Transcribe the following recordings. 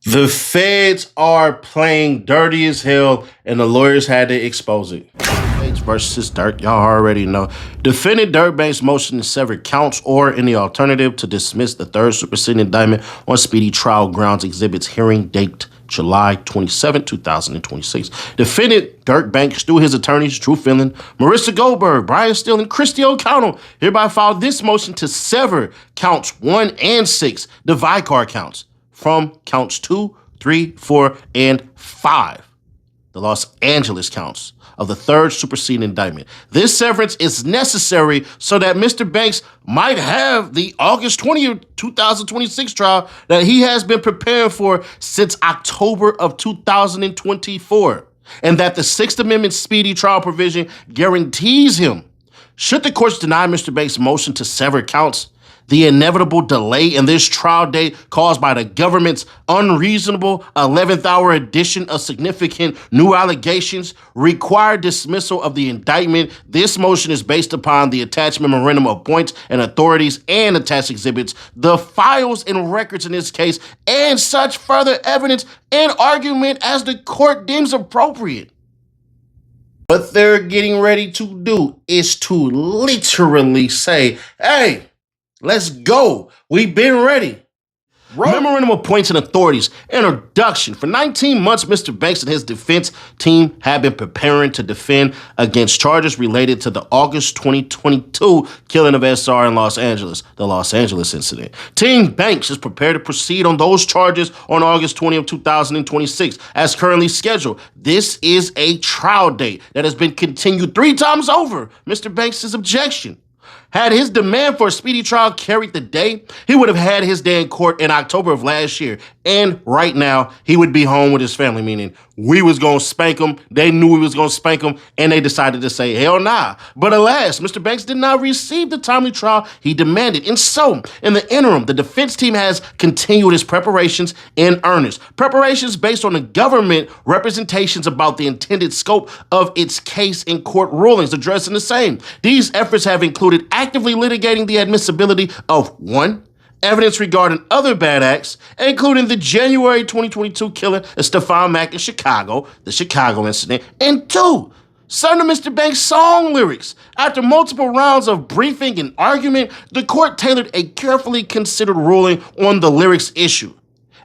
The feds are playing dirty as hell, and the lawyers had to expose it. Versus Durk, y'all already know. Defendant Dirtbank's motion to sever counts or, in the alternative, to dismiss the third superseding indictment on speedy trial grounds exhibits hearing date July 27, 2026. Defendant Dirtbank, through his attorneys, Drew Finland, Marissa Goldberg, Brian Steele, and Christy O'Connell, hereby filed this motion to sever counts 1 and 6, the Vicar counts, from counts 2, 3, 4, and 5, the Los Angeles counts of the third superseding indictment. This severance is necessary so that Mr. Banks might have the August 20th, 2026 trial that he has been preparing for since October of 2024, and that the Sixth Amendment speedy trial provision guarantees him. Should the courts deny Mr. Banks' motion to sever counts, the inevitable delay in this trial date caused by the government's unreasonable 11th hour addition of significant new allegations required dismissal of the indictment. This motion is based upon the attached memorandum of points and authorities and attached exhibits, the files and records in this case, and such further evidence and argument as the court deems appropriate. What they're getting ready to do is to literally say, hey, let's go. We've been ready. Memorandum of Points and Authorities. Introduction. For 19 months, Mr. Banks and his defense team have been preparing to defend against charges related to the August 2022 killing of SR in Los Angeles, the Los Angeles incident. Team Banks is prepared to proceed on those charges on August 20th, 2026, as currently scheduled. This is a trial date that has been continued 3 times over Mr. Banks' objection. Had his demand for a speedy trial carried the day, he would have had his day in court in October of last year. And right now, he would be home with his family, meaning we was going to spank him. They knew we was going to spank him, and they decided to say, hell nah. But alas, Mr. Banks did not receive the timely trial he demanded. And so, in the interim, the defense team has continued its preparations in earnest. Preparations based on the government representations about the intended scope of its case in court rulings addressing the same. These efforts have included actively litigating the admissibility of 1, evidence regarding other bad acts, including the January 2022 killing of Stephon Mack in Chicago, the Chicago incident, and 2, some of Mr. Banks' song lyrics. After multiple rounds of briefing and argument, the court tailored a carefully considered ruling on the lyrics issue.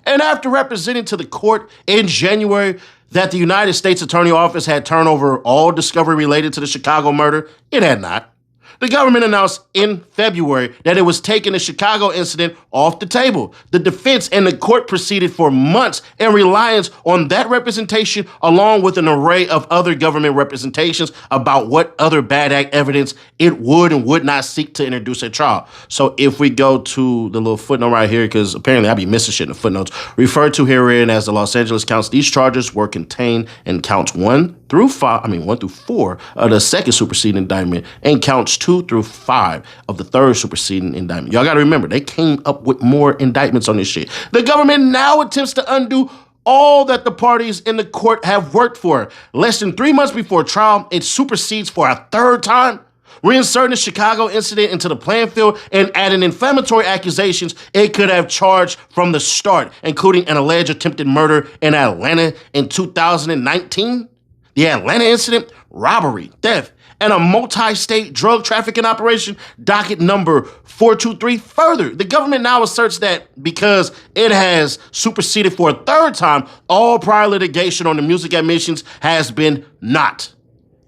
And after representing to the court in January that the United States Attorney Office had turned over all discovery related to the Chicago murder, it had not. The government announced in February that it was taking the Chicago incident off the table. The defense and the court proceeded for months in reliance on that representation, along with an array of other government representations about what other bad act evidence it would and would not seek to introduce at trial. So if we go to the little footnote right here, because apparently I be missing shit in the footnotes, referred to herein as the Los Angeles counts, these charges were contained in counts 1 through 4 of the second superseding indictment and counts 2 through 5 of the third superseding indictment. Y'all gotta remember, they came up with more indictments on this shit. The government now attempts to undo all that the parties in the court have worked for. Less than 3 months before trial, it supersedes for a third time, reinserting the Chicago incident into the playing field and adding inflammatory accusations it could have charged from the start, including an alleged attempted murder in Atlanta in 2019, the Atlanta incident, robbery, theft, and a multi-state drug trafficking operation, docket number 423. Further, the government now asserts that because it has superseded for a third time, all prior litigation on the music admissions has been not.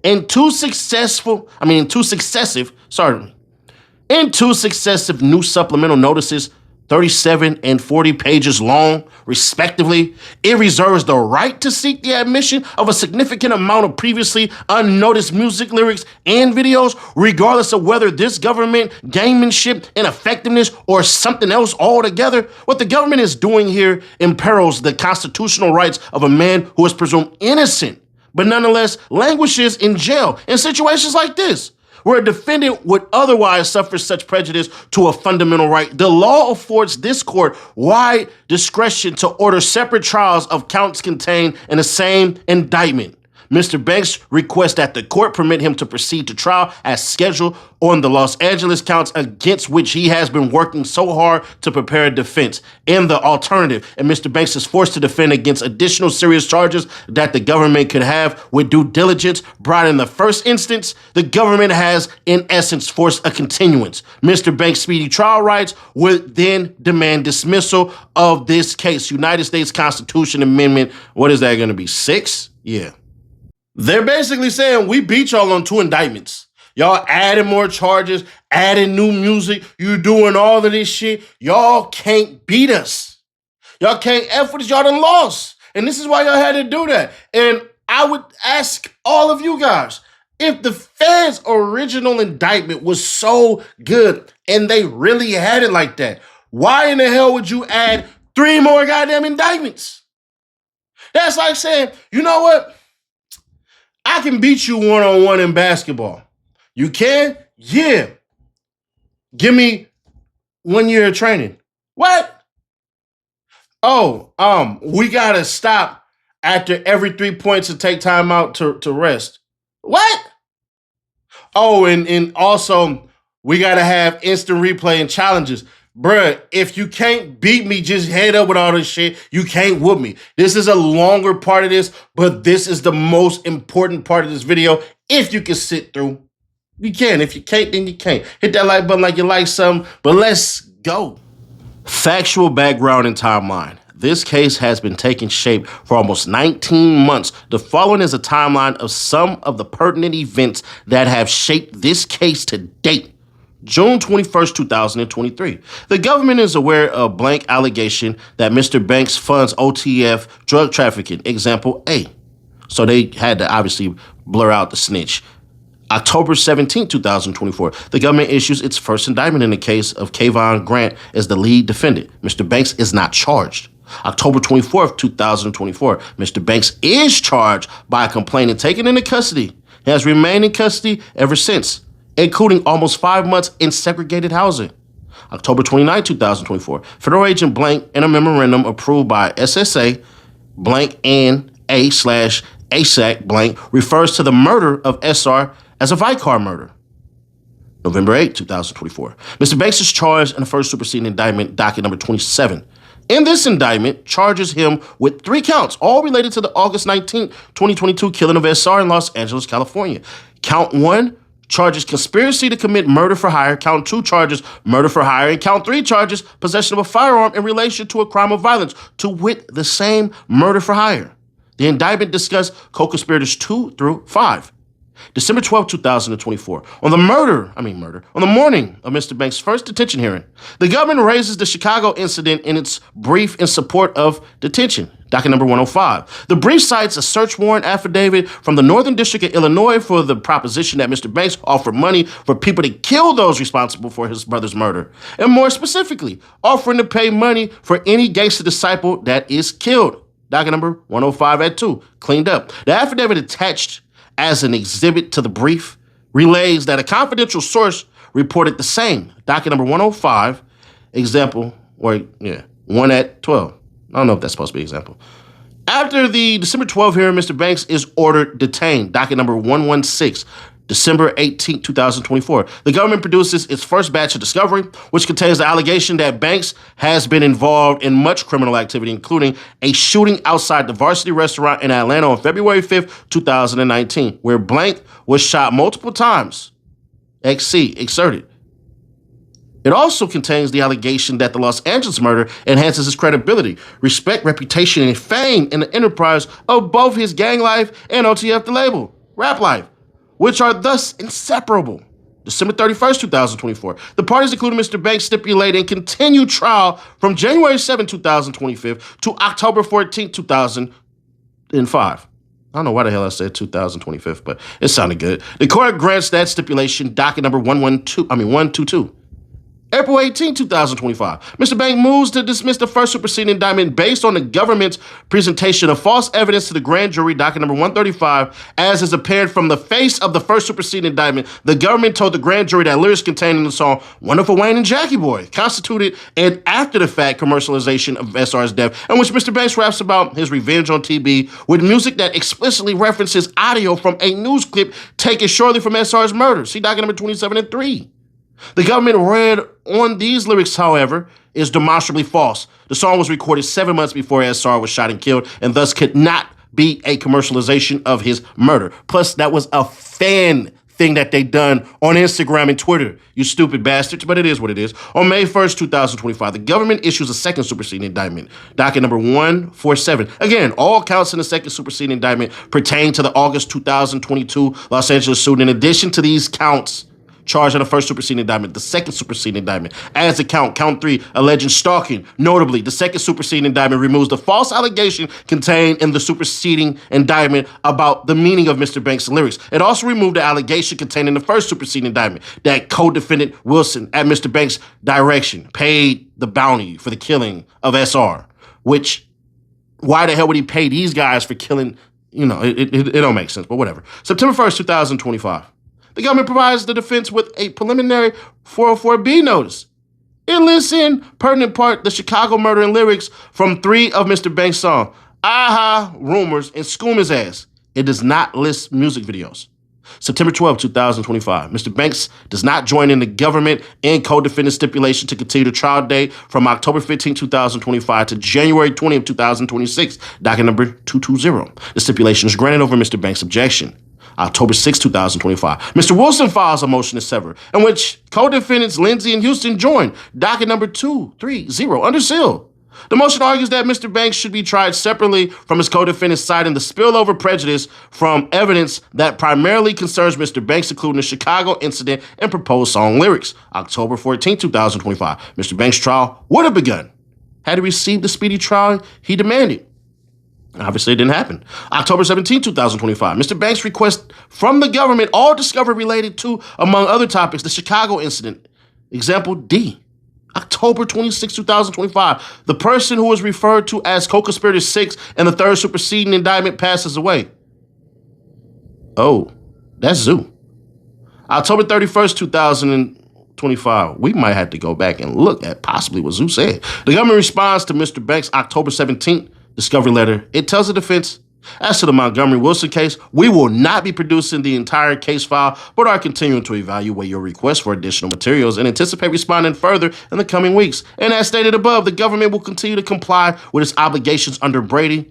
In two successive new supplemental notices, 37 and 40 pages long, respectively, it reserves the right to seek the admission of a significant amount of previously unnoticed music lyrics and videos, regardless of whether this government gamemanship, ineffectiveness, or something else altogether. What the government is doing here imperils the constitutional rights of a man who is presumed innocent, but nonetheless languishes in jail in situations like this, where a defendant would otherwise suffer such prejudice to a fundamental right. The law affords this court wide discretion to order separate trials of counts contained in the same indictment. Mr. Banks requests that the court permit him to proceed to trial as scheduled on the Los Angeles counts against which he has been working so hard to prepare a defense. In the alternative, and Mr. Banks is forced to defend against additional serious charges that the government could have with due diligence brought in the first instance, the government has, in essence, forced a continuance. Mr. Banks' speedy trial rights would then demand dismissal of this case. United States Constitution Amendment, what is that going to be, 6? Yeah. They're basically saying, we beat y'all on 2 indictments. Y'all adding more charges, adding new music, you doing all of this shit. Y'all can't beat us. Y'all can't F with us, y'all done lost. And this is why y'all had to do that. And I would ask all of you guys, if the feds' original indictment was so good and they really had it like that, why in the hell would you add 3 more goddamn indictments? That's like saying, you know what? I can beat you one-on-one in basketball. You can? Yeah. Give me 1 year of training. What? Oh, we gotta stop after every 3 points and take time out to rest. What? Oh, and also we gotta have instant replay and challenges. Bruh, if you can't beat me, just head up with all this shit. You can't whoop me. This is a longer part of this, but this is the most important part of this video. If you can sit through, you can. If you can't, then you can't. Hit that like button like you like something, but let's go. Factual background and timeline. This case has been taking shape for almost 19 months. The following is a timeline of some of the pertinent events that have shaped this case to date. June 21st, 2023. The government is aware of blank allegation that Mr. Banks funds OTF drug trafficking, example A. So they had to obviously blur out the snitch. October 17, 2024, the government issues its first indictment in the case of Kayvon Grant as the lead defendant. Mr. Banks is not charged. October 24th, 2024, Mr. Banks is charged by a complainant taken into custody. He has remained in custody ever since, including almost 5 months in segregated housing. October 29, 2024, federal agent blank in a memorandum approved by SSA blank and A/ASAC blank refers to the murder of SR as a Vicar murder. November 8, 2024. Mr. Banks is charged in the first superseding indictment, docket number 27. In this indictment, charges him with 3 counts, all related to the August 19, 2022 killing of SR in Los Angeles, California. Count 1 charges conspiracy to commit murder for hire. Count 2 charges murder for hire. And count 3 charges possession of a firearm in relation to a crime of violence, to wit, the same murder for hire. The indictment discussed co-conspirators 2 through 5. December 12, 2024. On the morning of Mr. Banks' first detention hearing, the government raises the Chicago incident in its brief in support of detention, docket number 105. The brief cites a search warrant affidavit from the Northern District of Illinois for the proposition that Mr. Banks offered money for people to kill those responsible for his brother's murder, and more specifically, offering to pay money for any gangster disciple that is killed, docket number 105 at 2, cleaned up. The affidavit attached as an exhibit to the brief relays that a confidential source reported the same, docket number 105, example, 1 at 12. I don't know if that's supposed to be example. After the December 12 hearing, Mr. Banks is ordered detained, docket number 116, December 18, 2024. The government produces its first batch of discovery, which contains the allegation that Banks has been involved in much criminal activity, including a shooting outside the Varsity restaurant in Atlanta on February 5th, 2019, where Blank was shot multiple times. XC exerted. It also contains the allegation that the Los Angeles murder enhances his credibility, respect, reputation, and fame in the enterprise of both his gang life and OTF the label, rap life, which are thus inseparable. December 31st, 2024. The parties, including Mr. Banks, stipulated and continued trial from January 7, 2025 to October 14, 2005. I don't know why the hell I said 2025, but it sounded good. The court grants that stipulation, docket number 122. April 18, 2025, Mr. Banks moves to dismiss the first superseding indictment based on the government's presentation of false evidence to the grand jury, docket number 135, as is apparent from the face of the first superseding indictment. The government told the grand jury that lyrics contained in the song Wonderful Wayne and Jackie Boy constituted an after-the-fact commercialization of SR's death, in which Mr. Banks raps about his revenge on TB with music that explicitly references audio from a news clip taken shortly from SR's murder. See docket number 27 and 3. The government read on these lyrics, however, is demonstrably false. The song was recorded 7 months before SR was shot and killed, and thus could not be a commercialization of his murder. Plus, that was a fan thing that they done on Instagram and Twitter, you stupid bastards, but it is what it is. On May 1st, 2025, the government issues a second superseding indictment, docket number 147. Again, all counts in the second superseding indictment pertain to the August 2022 Los Angeles shooting. In addition to these counts charged in the first superseding indictment, the second superseding indictment adds a count 3, alleging stalking. Notably, the second superseding indictment removes the false allegation contained in the superseding indictment about the meaning of Mr. Banks' lyrics. It also removed the allegation contained in the first superseding indictment that co-defendant Wilson, at Mr. Banks' direction, paid the bounty for the killing of SR, which, why the hell would he pay these guys for killing? You know, it don't make sense, but whatever. September 1st, 2025. The government provides the defense with a preliminary 404B notice. It lists in pertinent part the Chicago murder and lyrics from 3 of Mr. Banks' songs, Aha, Rumors, and Schoom His Ass. It does not list music videos. September 12, 2025, Mr. Banks does not join in the government and co-defendant stipulation to continue the trial date from October 15, 2025 to January 20, 2026, docket number 220. The stipulation is granted over Mr. Banks' objection. October 6, 2025. Mr. Wilson files a motion to sever, in which co-defendants Lindsay and Houston join, docket number 230, under seal. The motion argues that Mr. Banks should be tried separately from his co-defendants, citing the spillover prejudice from evidence that primarily concerns Mr. Banks, including the Chicago incident and proposed song lyrics. October 14, 2025. Mr. Banks' trial would have begun had he received the speedy trial he demanded. Obviously, it didn't happen. October 17, 2025. Mr. Banks requests from the government all discovery related to, among other topics, the Chicago incident. Example D. October 26, 2025. The person who was referred to as co-conspirator 6 in the third superseding indictment passes away. Oh, that's Zoo. October 31st, 2025. We might have to go back and look at possibly what Zoo said. The government responds to Mr. Banks' October 17th discovery letter. It tells the defense, as to the Montgomery Wilson case, we will not be producing the entire case file, but are continuing to evaluate your request for additional materials and anticipate responding further in the coming weeks. And as stated above, the government will continue to comply with its obligations under Brady,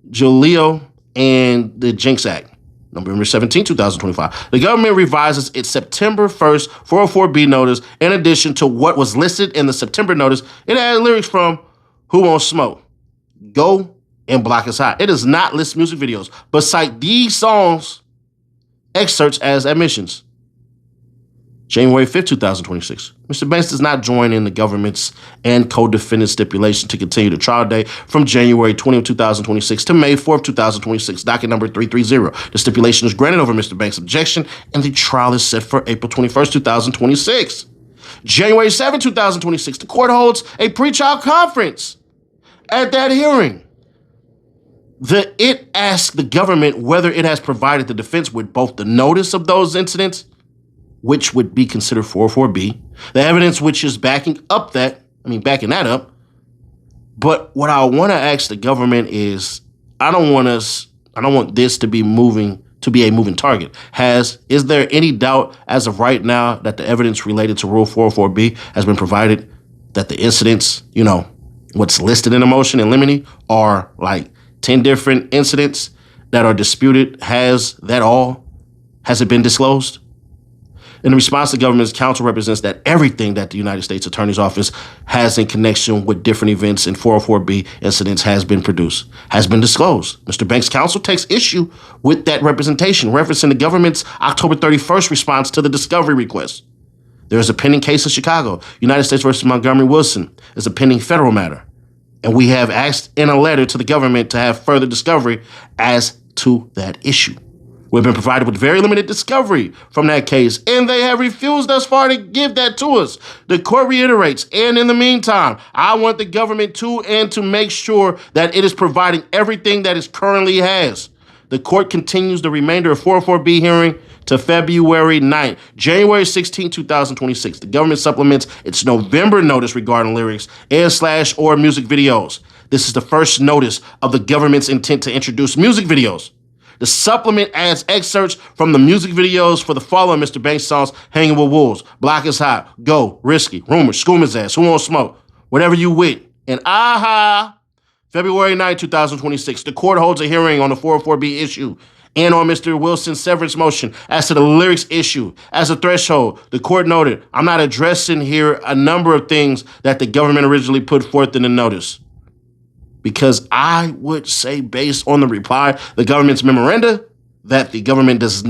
Giulio, and the Jinx Act. November 17, 2025. The government revises its September 1st 404B notice. In addition to what was listed in the September notice, it added lyrics from Who Wants Smoke, Go, and Block Is Hot. It does not list music videos, but cite these songs excerpts as admissions. January 5th, 2026. Mr. Banks does not join in the government's and co-defendant stipulation to continue the trial date from January 20th, 2026 to May 4th, 2026, docket number 330. The stipulation is granted over Mr. Banks' objection, and the trial is set for April 21st, 2026. January 7th, 2026, the court holds a pretrial conference. At that hearing, it asked the government whether it has provided the defense with both the notice of those incidents, which would be considered 404B, the evidence which is backing that up. But what I want to ask the government is, I don't want this to be a moving target. Is there any doubt as of right now that the evidence related to Rule 404B has been provided, that the incidents, what's listed in the motion in limine are like 10 different incidents that are disputed? Has it been disclosed? In response, the government's counsel represents that everything that the United States Attorney's Office has in connection with different events in 404B incidents has been disclosed. Mr. Banks' counsel takes issue with that representation, referencing the government's October 31st response to the discovery request. There is a pending case in Chicago. United States versus Montgomery Wilson is a pending federal matter. And we have asked in a letter to the government to have further discovery as to that issue. We've been provided with very limited discovery from that case, and they have refused thus far to give that to us. The court reiterates, and in the meantime, I want the government to make sure that it is providing everything that it currently has. The court continues the remainder of 404B hearing to February 9th. January 16, 2026. The government supplements its November notice regarding lyrics and/or music videos. This is the first notice of the government's intent to introduce music videos. The supplement adds excerpts from the music videos for the following Mr. Banks songs: Hanging with Wolves, Block is Hot, Go, Risky, Rumor, School His Ass, Who Won't Smoke, Whatever You With, and Aha. February 9, 2026. The court holds a hearing on the 404B issue and on Mr. Wilson's severance motion as to the lyrics issue. As a threshold, the court noted, I'm not addressing here a number of things that the government originally put forth in the notice. Because I would say, based on the reply, the government's memoranda, that the government does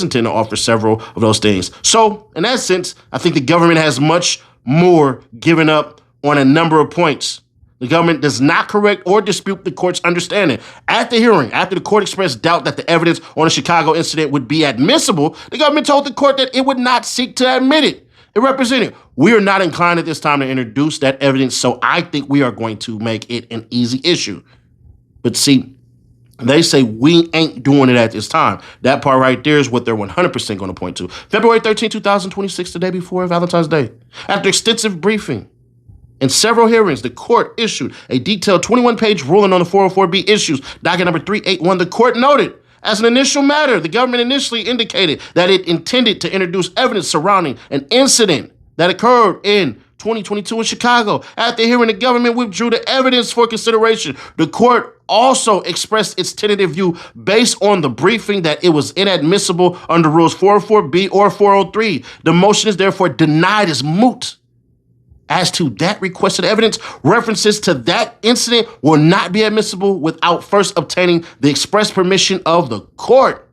intend to offer several of those things. So, in that sense, I think the government has much more given up on a number of points. The government does not correct or dispute the court's understanding. At the hearing, after the court expressed doubt that the evidence on the Chicago incident would be admissible, the government told the court that it would not seek to admit it. It represented, we are not inclined at this time to introduce that evidence, so I think we are going to make it an easy issue. But see, they say we ain't doing it at this time. That part right there is what they're 100% going to point to. February 13, 2026, the day before Valentine's Day. After extensive briefing and several hearings, the court issued a detailed 21-page ruling on the 404B issues. Docket number 381, the court noted, as an initial matter, the government initially indicated that it intended to introduce evidence surrounding an incident that occurred in 2022 in Chicago. After hearing, the government withdrew the evidence for consideration. The court also expressed its tentative view based on the briefing that it was inadmissible under Rules 404B or 403. The motion is therefore denied as moot. As to that requested evidence, references to that incident will not be admissible without first obtaining the express permission of the court.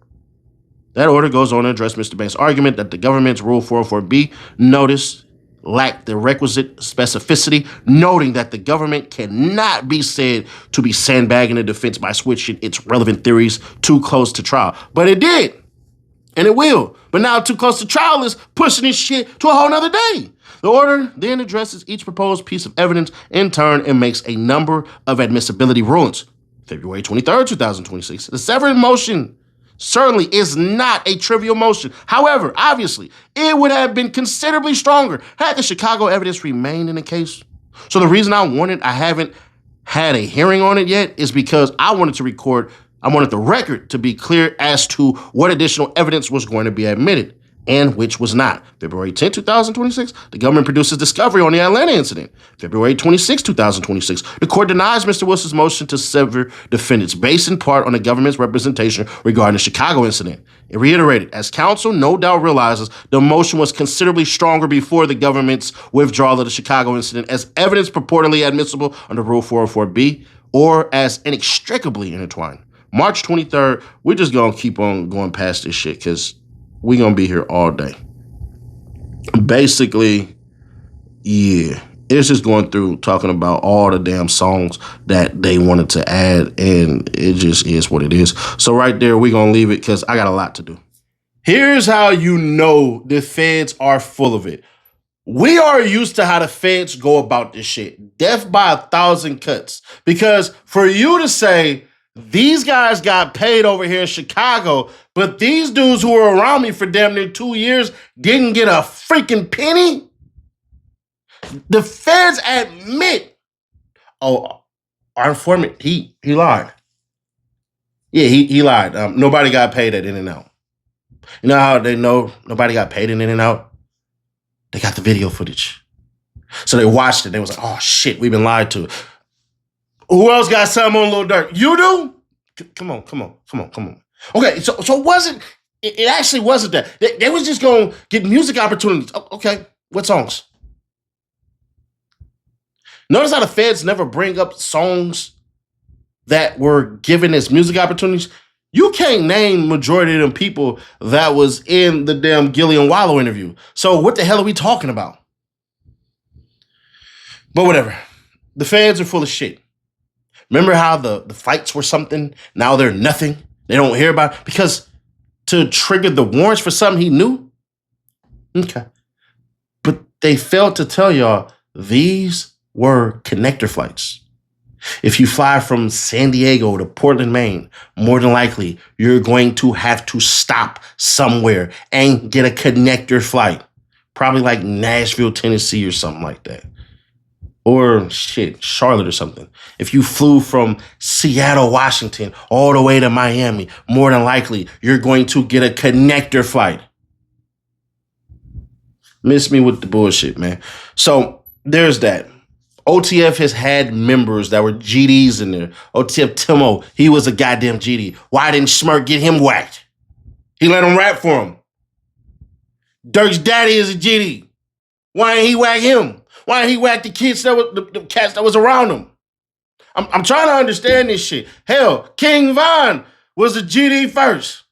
That order goes on to address Mr. Banks' argument that the government's Rule 404B notice lacked the requisite specificity, noting that the government cannot be said to be sandbagging the defense by switching its relevant theories too close to trial. But it did, and it will. But now too close to trial is pushing this shit to a whole nother day. The order then addresses each proposed piece of evidence in turn and makes a number of admissibility rulings. February 23rd, 2026. The severance motion certainly is not a trivial motion. However, obviously, it would have been considerably stronger had the Chicago evidence remained in the case. So the reason I haven't had a hearing on it yet is because I wanted the record to be clear as to what additional evidence was going to be admitted and which was not. February 10, 2026, the government produces discovery on the Atlanta incident. February 26, 2026, the court denies Mr. Wilson's motion to sever defendants based in part on the government's representation regarding the Chicago incident. It reiterated, as counsel no doubt realizes, the motion was considerably stronger before the government's withdrawal of the Chicago incident as evidence purportedly admissible under Rule 404B or as inextricably intertwined. March 23rd, we're just going to keep on going past this shit because we're going to be here all day. Basically, yeah, it's just going through talking about all the damn songs that they wanted to add, and it just is what it is. So right there, we're going to leave it because I got a lot to do. Here's how you know the feds are full of it. We are used to how the feds go about this shit. Death by 1,000 cuts. Because for you to say, these guys got paid over here in Chicago, but these dudes who were around me for damn near 2 years didn't get a freaking penny. The feds admit, oh, our informant, he lied. Yeah, he lied. Nobody got paid at In-N-Out. You know how they know nobody got paid in In-N-Out? They got the video footage. So they watched it. They was like, oh shit, we've been lied to. Who else got something on Lil Durk? You do? Come on. Okay, so it actually wasn't that. They was just going to get music opportunities. Okay, what songs? Notice how the feds never bring up songs that were given as music opportunities. You can't name majority of them people that was in the damn Gillian Wallow interview. So what the hell are we talking about? But whatever. The feds are full of shit. Remember how the fights were something? Now they're nothing? They don't hear about it because to trigger the warrants for something he knew? Okay. But they failed to tell y'all these were connector flights. If you fly from San Diego to Portland, Maine, more than likely, you're going to have to stop somewhere and get a connector flight. Probably like Nashville, Tennessee or something like that. Or shit, Charlotte or something. If you flew from Seattle, Washington, all the way to Miami, more than likely, you're going to get a connector flight. Miss me with the bullshit, man. So there's that. OTF has had members that were GDs in there. OTF Timo, he was a goddamn GD. Why didn't Smirk get him whacked? He let him rap for him. Durk's daddy is a GD. Why didn't he whack him? Why didn't he whack the kids that was the cats that was around him? I'm trying to understand this shit. Hell, King Von was a GD first.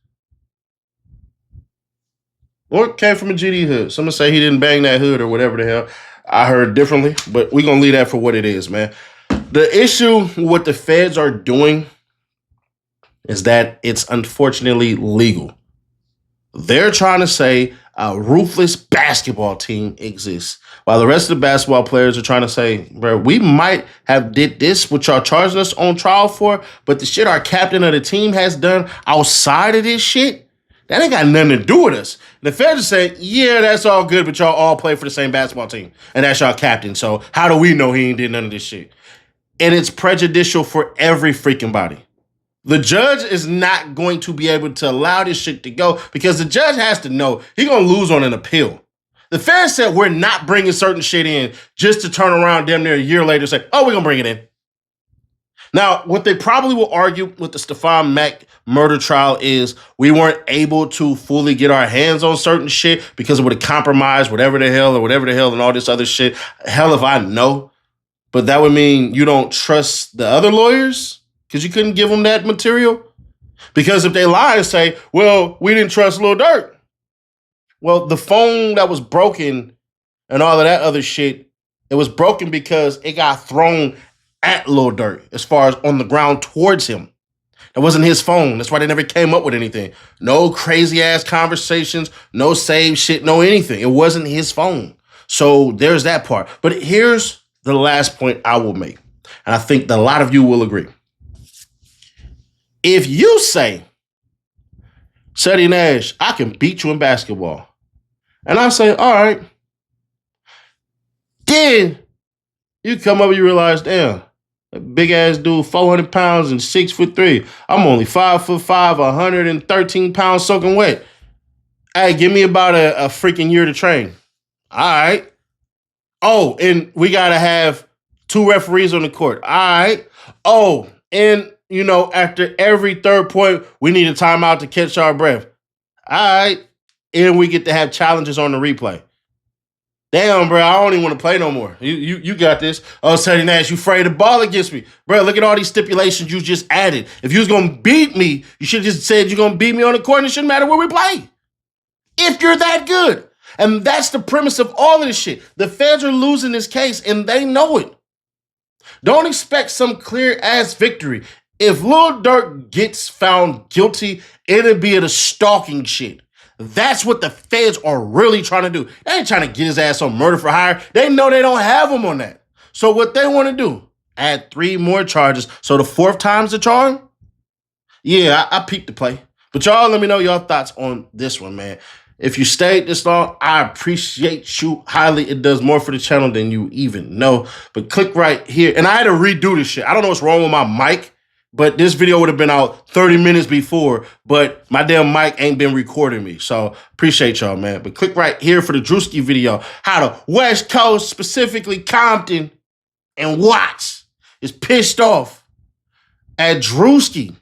Or came from a GD hood. Someone say he didn't bang that hood or whatever the hell. I heard differently, but we're going to leave that for what it is, man. The issue with what the feds are doing is that it's unfortunately legal. They're trying to say a ruthless basketball team exists, while the rest of the basketball players are trying to say, bro, we might have did this, what y'all charging us on trial for, but the shit our captain of the team has done outside of this shit, that ain't got nothing to do with us. The feds are saying, yeah, that's all good, but y'all all play for the same basketball team, and that's y'all captain, so how do we know he ain't did none of this shit? And it's prejudicial for every freaking body. The judge is not going to be able to allow this shit to go because the judge has to know he's going to lose on an appeal. The feds said we're not bringing certain shit in just to turn around damn near a year later and say, oh, we're going to bring it in. Now, what they probably will argue with the Stephon Mack murder trial is we weren't able to fully get our hands on certain shit because it would have compromised whatever the hell and all this other shit. Hell if I know. But that would mean you don't trust the other lawyers? Because you couldn't give them that material? Because if they lie and say, well, we didn't trust Lil Durk. Well, the phone that was broken and all of that other shit, it was broken because it got thrown at Lil Durk as far as on the ground towards him. That wasn't his phone. That's why they never came up with anything. No crazy ass conversations, no save shit, no anything. It wasn't his phone. So there's that part. But here's the last point I will make. And I think that a lot of you will agree. If you say, Ceddy Nash, I can beat you in basketball. And I say, all right. Then you come up and you realize, damn, that big ass dude, 400 pounds and 6'3". I'm only 5'5", 113 pounds soaking wet. Hey, give me about a freaking year to train. All right. Oh, and we got to have 2 referees on the court. All right. Oh, and you know, after every third point, we need a timeout to catch our breath. All right. And we get to have challenges on the replay. Damn, bro, I don't even want to play no more. You got this. Oh, Ceddy Nash, you afraid to ball against me. Bro, look at all these stipulations you just added. If you was going to beat me, you should have just said you're going to beat me on the court and it shouldn't matter where we play. If you're that good. And that's the premise of all of this shit. The feds are losing this case and they know it. Don't expect some clear-ass victory. If Lil Durk gets found guilty, it'll be at a stalking shit. That's what the feds are really trying to do. They ain't trying to get his ass on murder for hire. They know they don't have him on that. So what they want to do, add 3 more charges. So the 4th time's the charm? Yeah, I peeped the play. But y'all let me know your thoughts on this one, man. If you stayed this long, I appreciate you highly. It does more for the channel than you even know. But click right here. And I had to redo this shit. I don't know what's wrong with my mic. But this video would have been out 30 minutes before, but my damn mic ain't been recording me. So appreciate y'all, man. But click right here for the Drewski video. How the West Coast, specifically Compton and Watts, is pissed off at Drewski.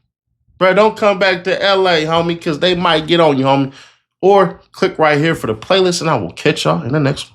Bro, don't come back to LA, homie, because they might get on you, homie. Or click right here for the playlist, and I will catch y'all in the next one.